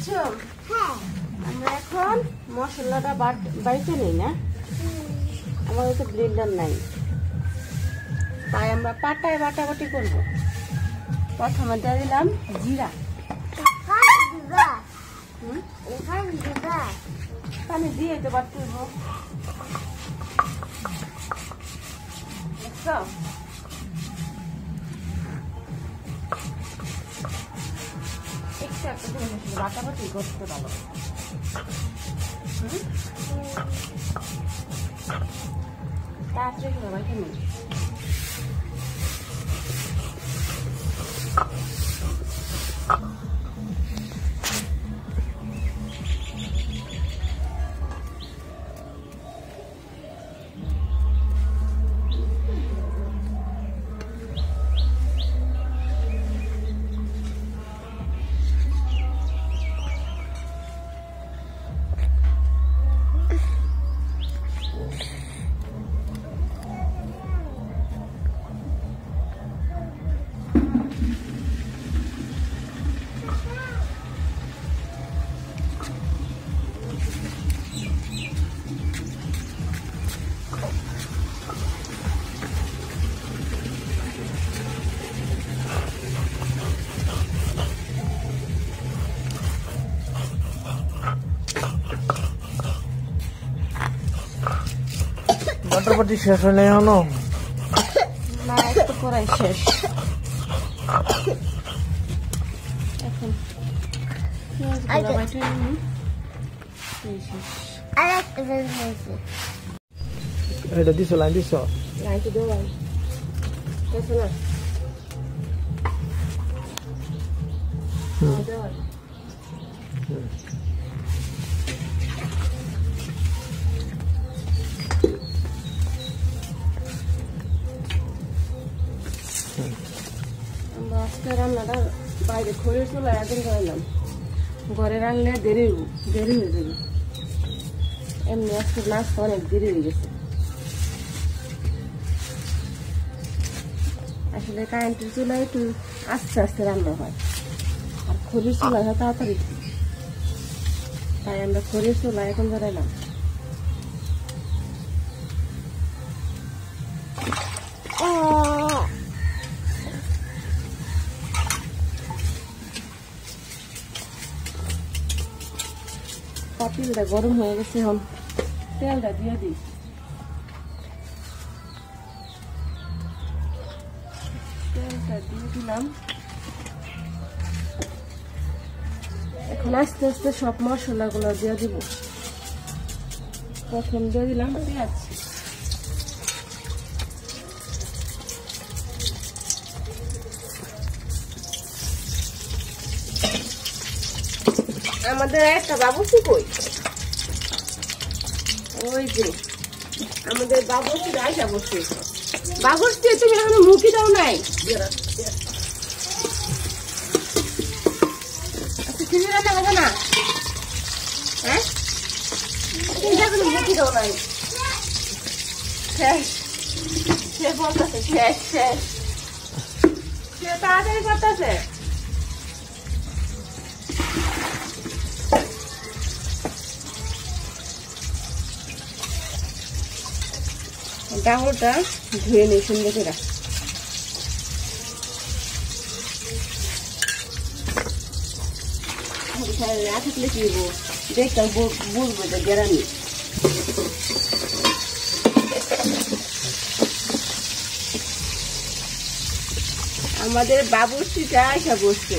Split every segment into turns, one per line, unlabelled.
কুসুম, আমরা এখন মশলাটা বাড়িতে নেই না, আমাদের তো ব্লেন্ডার নাই, তাই আমরা পাটায় বাটাবাটি করবো। প্রথমে দিয়ে দিলাম জিরা, পানি দিয়ে তো বাটব। একটা জিনিস বাটাবাটি করতে ভালো। তাড়াতাড়ি করে বাইকে নিই।
বাটাবাটি শেষ হয় নাই এখনো?
না, একটু করাই শেষ। এখন
এটা দিছো, লাইন দিছো?
লাইনটা দেওয়া গেছে না? আমরা আজকে রান্নাটা বাইরে খড়ির চুলায় একদিন করাইলাম, ঘরে রান্না দেরি হয়ে যাবে। এমনি আজকে নাচটা অনেক দেরি হয়ে গেছে। আসলে কারেন্টের চুলায় একটু আস্তে আস্তে রান্না হয়, আর খড়ির চুলায় হয় তাড়াতাড়ি, তাই আমরা খড়ির চুলায় এখন ধরাইলাম। পাতিলটা গরম হয়ে গেছে, এখন তেলটা দিয়ে দিই। তেলটা দিয়ে দিলাম। এখন আস্তে আস্তে সব মশলাগুলো দিয়ে দিব। প্রথম দিয়ে দিলাম পেঁয়াজ, আমাদের একটা বাবুর্চি কই, ওই যে আমাদের বাবুর্চি আইসা বসছে। বাবুর্চি তুমি এখন মুখি দাও নাই? আচ্ছা, তুমি রান্না হবে না? হ্যাঁ, তুমি এখন মুখি দাও নাই? শেষ, সে বলতেছে শেষ শেষ, সে তাড়াতাড়ি করতেছে। ডাঙরটা ধুয়ে নিই সুন্দর করে। না থাকলে কি দেখতে বুঝবো যে গেরানি। আমাদের বাবুর্চিটা এসে বসতো।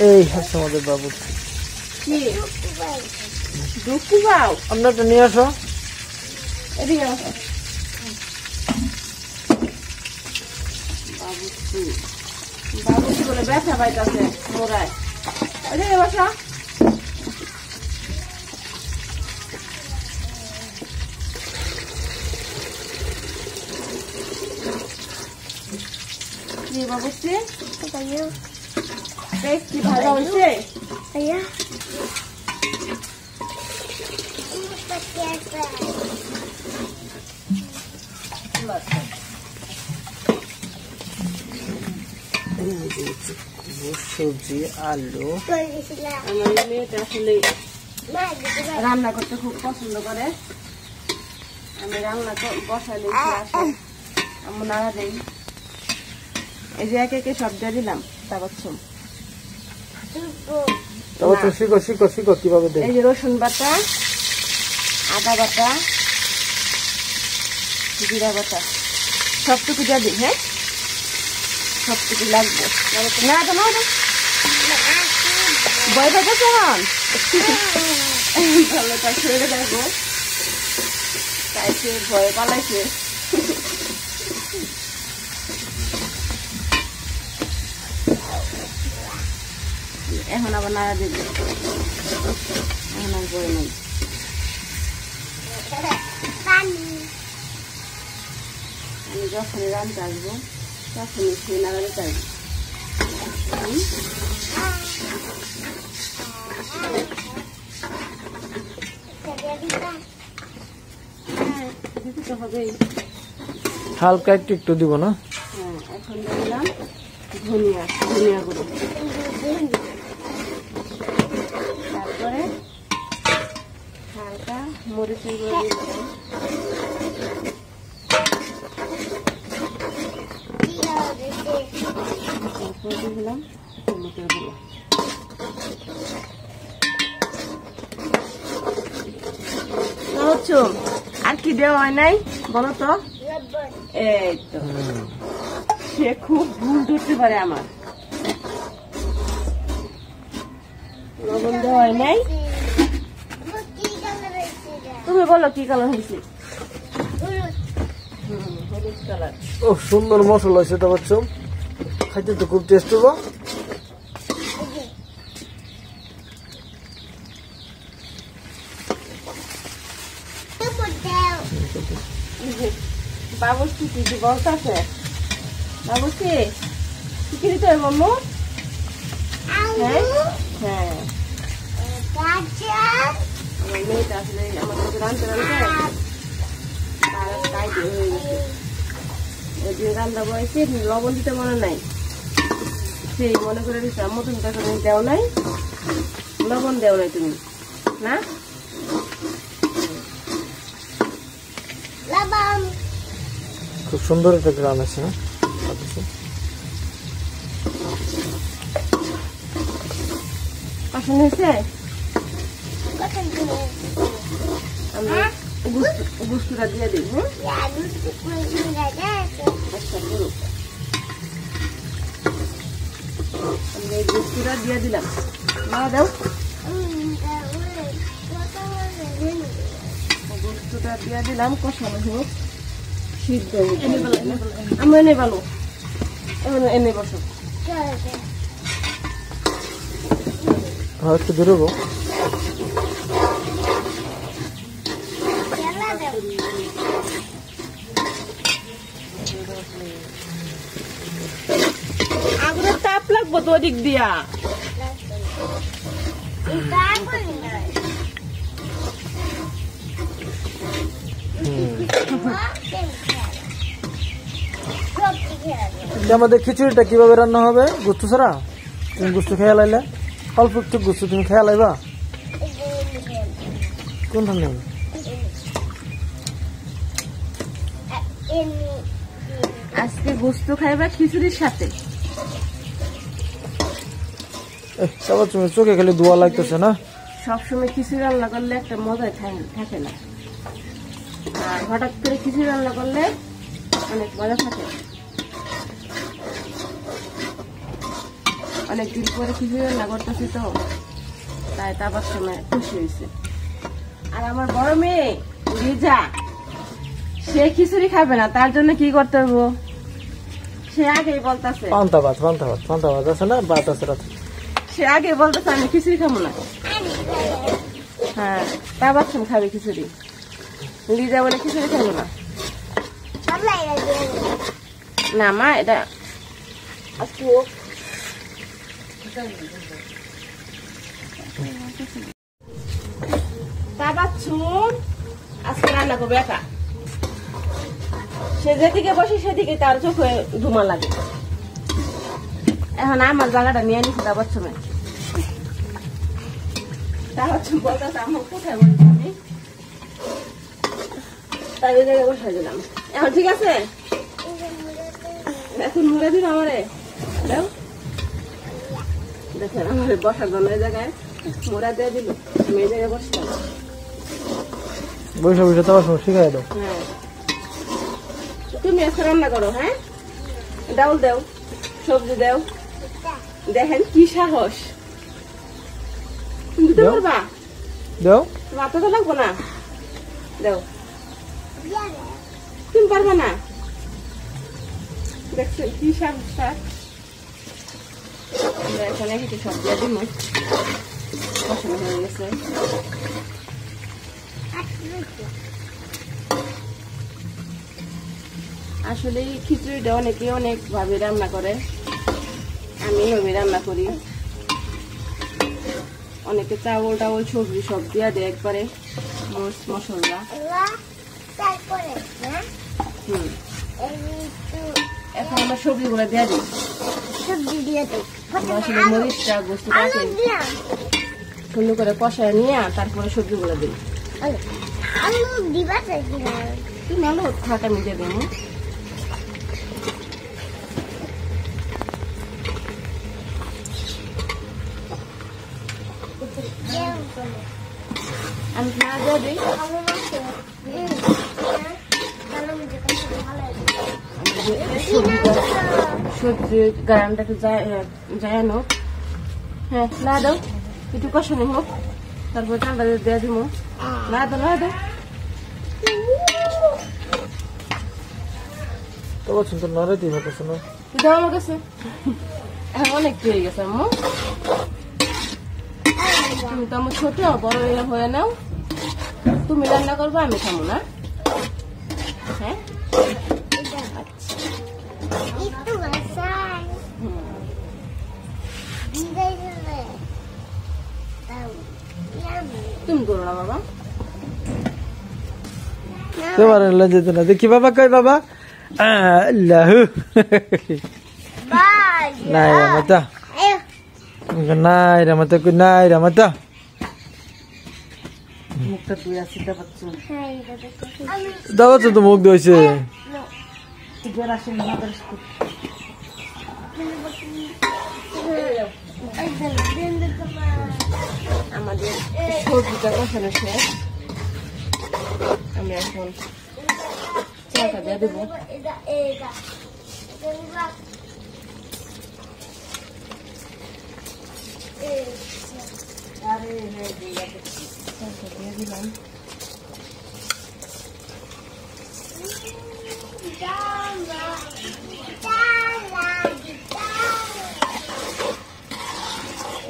এই হচ্ছে আমাদের বাবুর্চি।
কি দুঃখু পাও?
আমরা তো নিয়ে আসো।
এদিকে আসো। বাবুর্চি বলে ব্যথা পাইতেছে মোড়ায়। এদিকে বসা। কি বাবুর্চি? টেস্টি ভালো হয়েছে?
সবজি আলু।
আমার মেয়েটা আসলে রান্না করতে খুব পছন্দ করে। আমি রান্না বসালে আসে আমি নাড়া দেই। এই যে একে একে সব দিয়ে দিলাম। তাবাচ্ছুম
শিখো শিখো শিখো কিভাবে দেয়।
এই যে রসুন বাটা, আদা বাটা, জিরা বাটা সবটুকু দিয়ে দিই। হ্যাঁ, সবটুকু লাগবে। না তো না ভয় পেয়েছে ভালো তা ছেড়ে দেখবো, তাই সে ভয়ে পালাইছে। এখন আবার নাড়া দেবে। এখন আর করে নেই। আমি যখনই রান্না আসবো তখনই সে নাড়াতে চাইবো।
হালকা একটু একটু দিব না?
হ্যাঁ, এখন দিলাম ধনিয়া, ধনিয়া গুঁড়ো। তারপরে হালকা মরিচের গুঁড়ো দিলাম। তারপরে দিলাম টমেটোর গুঁড়ো। আর কি দেওয়া হয় নাই বলো তো? এই তো, সে খুব ভুল ধরতে পারে আমার। লবণ দেওয়া হয় নাই। তুমি বলো কি কালার হয়েছে? হলুদ কালার।
ও সুন্দর মশলা হয়েছে তাবাচ্ছুম, খাইতে তো খুব টেস্ট হলো।
বাবুসি কি বলতেছে? বাবুসি কি দিতে হবে মাম্মু? হ্যাঁ হ্যাঁ, আমার মেয়েটা আসলে আমাদের রান্না রান্না হয়ে গেছে। ওই যে রান্না বয়েছে লবণ দিতে মনে নাই, সেই মনে করে দিচ্ছে আম্মু তুমি তো দেও নাই, লবণ দেও নাই তুমি না?
খুব সুন্দর একটা গ্রাম আছে না?
পছন্দ হয়েছে? আমি গুস্তুটা দিয়ে দিই। আমি এই গুস্তুটা দিয়ে দিলাম। মা দাও, গুস্তুটা দিয়ে দিলাম। কষানো হোক, সিদ্ধ আমি এনে ভালো এনে বসো।
একটু বেরোবো।
আগুনের তাপ লাগবো তো ওদিক দিয়া।
আমাদের খিচুড়িটা কিভাবে রান্না হবে গুস্তু ছাড়া? তুমি গুস্তু খেয়ে লাইলে, অল্প একটু গুস্তু তুমি খেয়ে লাইবা। কোনটা নেই?
আজকে গুস্তু খাইবা খিচুড়ির সাথে।
তুমি চোখে খালি দোয়া লাগতেছে না?
সবসময় খিচুড়ি রান্না করলে একটা মজাই থাকে না, আর হঠাৎ করে খিচুড়ি রান্না করলে অনেক মজা থাকে। অনেকদিন পরে খিচুড়ি রান্না করতেছি তো, তাই তারপর সময় খুশি হয়েছে। আর আমার বড় মেয়ে রিজা, সে খিচুড়ি খাবে না, তার জন্য কি করতে হবে? সে আগেই বলতেছে
পান্তা ভাত আছে না, ভাত আছে রাতে।
সে আগে বলতেছে আমি খিচুড়ি খাবো না। হ্যাঁ, তারপর খাবে খিচুড়ি। লিজা বলে খিচুড়ি খাবো না। না মা, এটা আজকে রান্না করবে একা। সে যেদিকে বসে সেদিকে তার চোখে ধুমা লাগে। এখন আমার জায়গাটা নিয়ে নিচ্ছি তা বাচ্চুমে তা হচ্ছে বলতেছে আমার কোথায় বলছি আমি তাই ওই জায়গায় বসাই দিলাম এখন ঠিক আছে এখন মুড়ে দিন আমারে দাও দেখেন আমার বসার জন্য এই জায়গায় মোড়া দিয়ে দিল আমি এই জায়গায় বসতাম
বসে বসে তোমার সময় শিখাই দাও
হ্যাঁ তুমি আজকে রান্না করো হ্যাঁ ডাউল দাও সবজি দাও দেখেন কি সাহস তুমি দিতে
দাও।
পারবা
দাও
মাথা তো লাগবো না দাও তুমি পারবা না দেখছেন কি সাহসটা আমরা এখানে একটু সব দিয়ে দিব পছন্দ হয়ে গেছে আসলে খিচুড়িটা অনেকে অনেক ভাবে রান্না করে আমি এভাবে রান্না করি অনেকে চাউল টাউল সবজি সব দিয়া দেয় একবারে মরিচ মশলা এখন আমরা সবজিগুলো দিয়ে দিই আমরা আসলে মরিচটা গোস্তটাকে সুন্দর করে কষায় নিয়ে তারপরে সবজিগুলো দিই তুমি আলু থাকা আমি দিয়ে দেবো আমি না দিয়ে দিই সবজি গারানটা একটু যায় হোক হ্যাঁ না দাও একটু কষানি হোক তারপর ঠান্ডা দিয়ে দিব না দাও না দাও
তো বলছেন তো নড়াইতেই হতেছে না
দাও আমার কাছে এখন অনেক হয়ে গেছে আম্মু তুমি তো আমার ছোট বড় হয়ে নাও তুমি রান্না করবো আমি খাবো না হ্যাঁ তুমি করো না বাবা
তোমার যেত না দেখি বাবা কই বাবা আল্লাহ নাই রামাতা নাই রামাতা কই নাই রামাতা
মুখটা দুই আছে পাচ্ছ
দাও তো মুখ ধুইছে
আমাদের সবজিটা কষানো শেষ আমি এখন চাটা দিয়ে দেবো চাটা দিয়ে দিলাম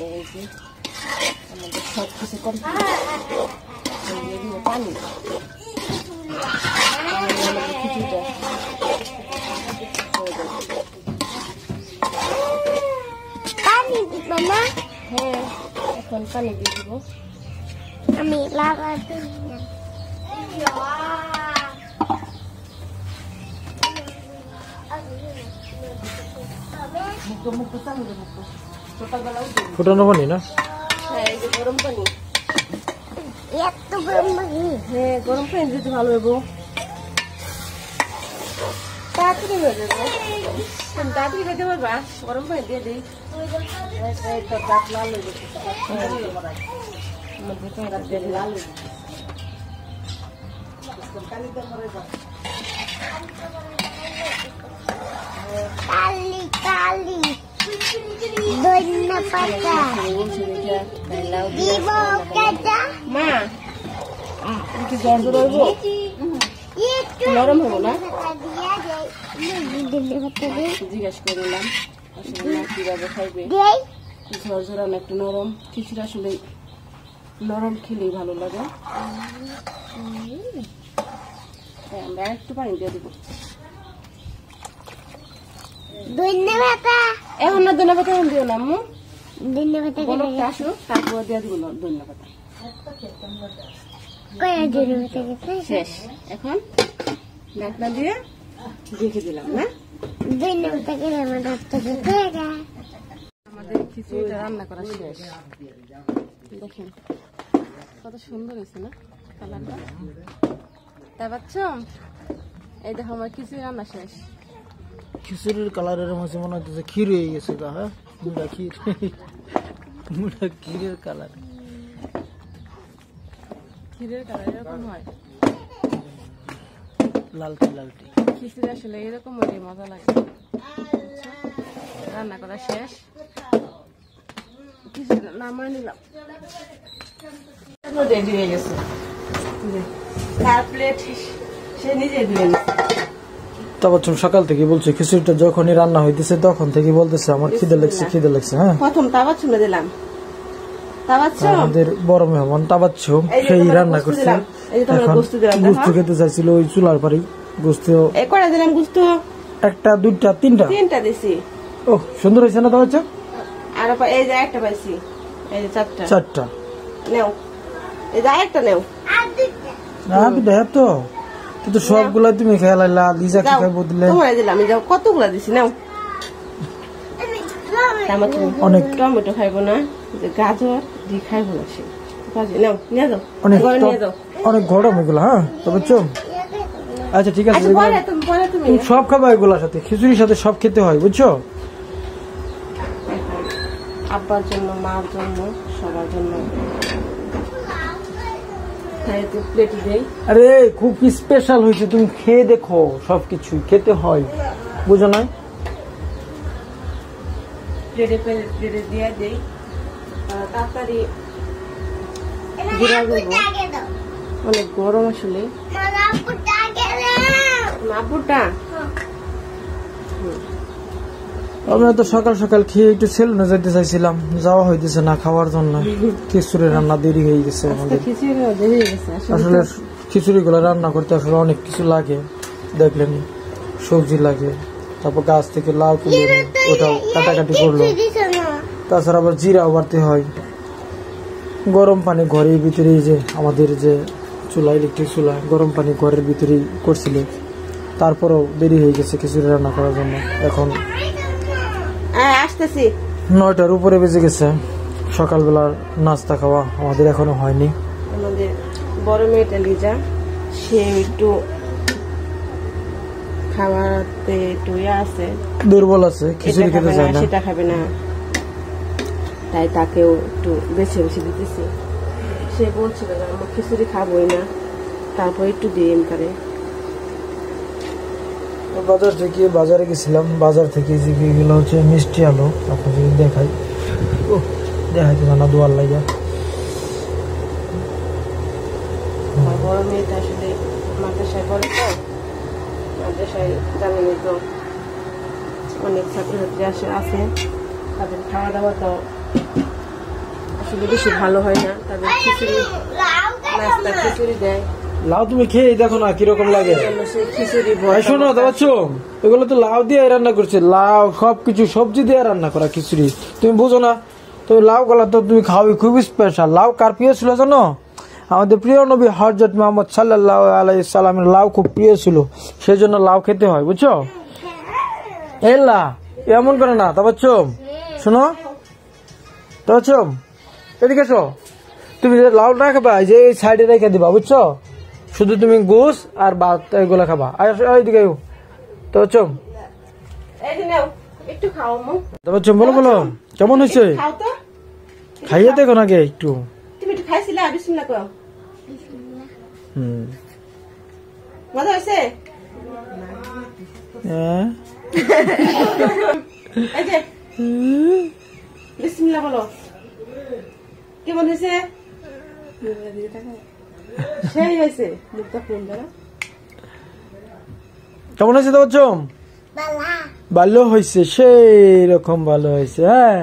এই যে আমাদের সব কিছু কমপ্লিট দিয়ে দিব পানি খিচুড়িটা
পানি দিব না
হ্যাঁ এখন পানি দিয়ে দিব
আমি লাগাতে
মুখো মুখো চামড়ে মুখো ছোটবেলা উঠে
ফুটানো পানি না
হ্যাঁ এই যে গরম পানি
এত গরম পানি
হ্যাঁ গরম পানি দিতে ভালো হইব তাড়াতাড়ি হয়ে যাবে তুমি তাড়াতাড়ি খেতে পারবা গরম পানি দিয়ে দিই দাঁত লাল হয়ে গেছে লাল হয়ে গেছে
কালি কালি ধন্যা পাতা দিব কাটা
মা কি জ্বর জ্বর হইব
একটু
নরম হবো না জিজ্ঞেস করলাম আসলে মা কিভাবে খাইবে ঝর ঝরানো একটু নরম খিচুড়ি আসলে নরম খেলেই ভালো লাগে আমরা একটু পানি দিয়ে দেবো
ধন্যবাদ
এখন না ধন্যবাদ এখন দিও না আম্মু
ধন্যবাদ
বলকটা আসো তারপর দিয়ে দিব ধন্যবাদ
কয়া ধন্যবাদ
শেষ এখন ঢাকনা দিয়ে রেখে দিলাম না
ধন্যবাদ আমার
খিচুড়িটা রান্না করা শেষ। দেখেন কত সুন্দর হয়েছে না কালারটা। তাই পাচ্ছ, এই দেখো আমার খিচুড়ি রান্না শেষ।
খিচুড়ির কালারের মাঝে মনে হচ্ছে ক্ষীর হয়ে গেছে গা। হ্যাঁ, মুড়া ক্ষীর, মুড়া ক্ষীরের কালার।
ক্ষীরের কালার এরকম হয়,
লালটি লালটি।
খিচুড়ি আসলে এরকম হলে মজা লাগে। আচ্ছা, রান্না করা শেষ, খিচুড়ি নামায় নিলাম। রেডি হয়ে গেছে, তার প্লেট সে নিজে ধুয়ে নিচ্ছে।
তারপর সকাল থেকে বলছে খিচুড়িটা যখনই রান্না হইতেছে তখন থেকে বলতেছে আমার খিদে লাগছে, খিদে লাগছে। হ্যাঁ,
প্রথম তাবাত শুনে দিলাম।
আমাদের বড় মেহমান তাবাচ্ছ সেই রান্না করছে। এখন গুস্ত খেতে চাইছিল ওই চুলার পারি। গুস্ত
কটা দিলাম, গুস্ত
একটা, দুইটা, তিনটা
দিছি।
ও সুন্দর হয়েছে না তাবাচ্ছ?
আর এই যে একটা পাইছি, এই যে
চারটা
নেও, এই যে একটা নেও।
দেখ তো, কিন্তু সবগুলা তুমি খেলাইলা, লিজা কি খাইবো দিলে?
তোমরা দিলাম, আমি যাও কতগুলা দিছি, নাও।
অনেক
টমেটো খাইবো না, গাজর দিয়ে খাইবো না সে। নাও, নিয়ে যাও,
অনেক
নিয়ে যাও।
অনেক গরম এগুলো। হ্যাঁ তবে আচ্ছা ঠিক আছে,
তুমি
তুমি সব খাবা এগুলোর সাথে, খিচুড়ির সাথে সব খেতে হয়, বুঝছো?
আব্বার জন্য, মার জন্য, সবার জন্য প্লেটে দেই।
আরে খুব স্পেশাল হয়েছে, তুমি খেয়ে দেখো, সবকিছু খেতে হয়, বুঝো না?
প্লেটে দিয়ে দেই তাড়াতাড়ি। অনেক গরম আসলে। মাপুরটা
আমরা তো সকাল সকাল খেয়ে একটু সেলুনে যেতে চাইছিলাম, যাওয়া হইতেছে না খাওয়ার জন্য। খিচুড়ি রান্না দেরি হয়ে গেছে আমাদের। আসলে খিচুড়ি গুলো রান্না করতে আসলে অনেক কিছু লাগে, দেখলেন, সবজি লাগে, তারপর গাছ থেকে লাউ তুলে ওটাও কাটাকাটি করলো, তাছাড়া আবার জিরাও বাড়তে হয়। গরম পানি ঘরের ভিতরে, যে আমাদের যে চুলা, ইলেকট্রিক চুলা, গরম পানি ঘরের ভিতরেই করছিল, তারপরেও দেরি হয়ে গেছে খিচুড়ি রান্না করার জন্য। এখন
আসতেছি,
9টার উপরে বেজে গেছে। সকালবেলার নাস্তা খাওয়া আমাদের এখনো হয়নি।
আমাদের বড় মেয়েটা লিজা, সে একটু খাওয়াতে একটু আছে,
দুর্বল আছে, খিচুড়ি খেতে চায় না,
সেটা খাবে না, তাই তাকেও একটু বেছে বেছে দিতেছি। সে বলছিল যে আমার খিচুড়ি খাবোই না, তারপর একটু দিয়ে করে।
বাজারে গেছিলাম, বাজার থেকে যেগুলো হচ্ছে মিষ্টি আলু, আপনার যদি দেখাই, দেখাইতে না দোয়ার লাগা।
আমার বড় মেয়েটা আসলে মাদ্রাসায় পড়ে, তো মাদ্রাসায় জানেনি তো অনেক ছাত্রছাত্রী আছে, তাদের খাওয়া দাওয়া তো আসলে বেশি ভালো হয় না। তাদের খিচুড়ি, নাস্তা খিচুড়ি দেয়।
লাউ তুমি খেয়ে দেখো না কিরকম লাগে।
খিচুড়ি
শোনো দেখছো, এগুলো তো লাউ দিয়ে রান্না করছে, লাউ সবকিছু সবজি দিয়ে রান্না করা খিচুড়ি, তুমি বুঝো না? তুমি লাউ গলা তো তুমি খাওয়াই, খুব স্পেশাল। লাউ কার প্রিয় ছিল জানো? আমাদের প্রিয় নবী হযরত মুহাম্মদ সাল্লাল্লাহু আলাইহি সাল্লামের লাউ খুব প্রিয় ছিল, সেই জন্য লাউ খেতে হয়, বুঝছো? এলা এমন করে না, তারপর শোনো, তারপর এদিকে এসো, তুমি লাউ না খাবা, যে সাইডে রেখে দিবা, বুঝছো? শুধু তুমি গোস আর ভাত এগুলা খাবা। এইদিকে তো
একটু খাও,
তারপর বলো বলো কেমন হয়েছে, খাইয়ে দেখো নাকি একটু।
তুমি একটু খাইছিলা? বিসমিল্লাহ করো। মজা হয়েছে? বিসমিল্লাহ বলো, কেমন হয়েছে? সেই হয়েছে, মুখটা ফোন দ্বারা
কেমন হয়েছে? তো ভালো হয়েছে, সেই রকম ভালো হয়েছে। হ্যাঁ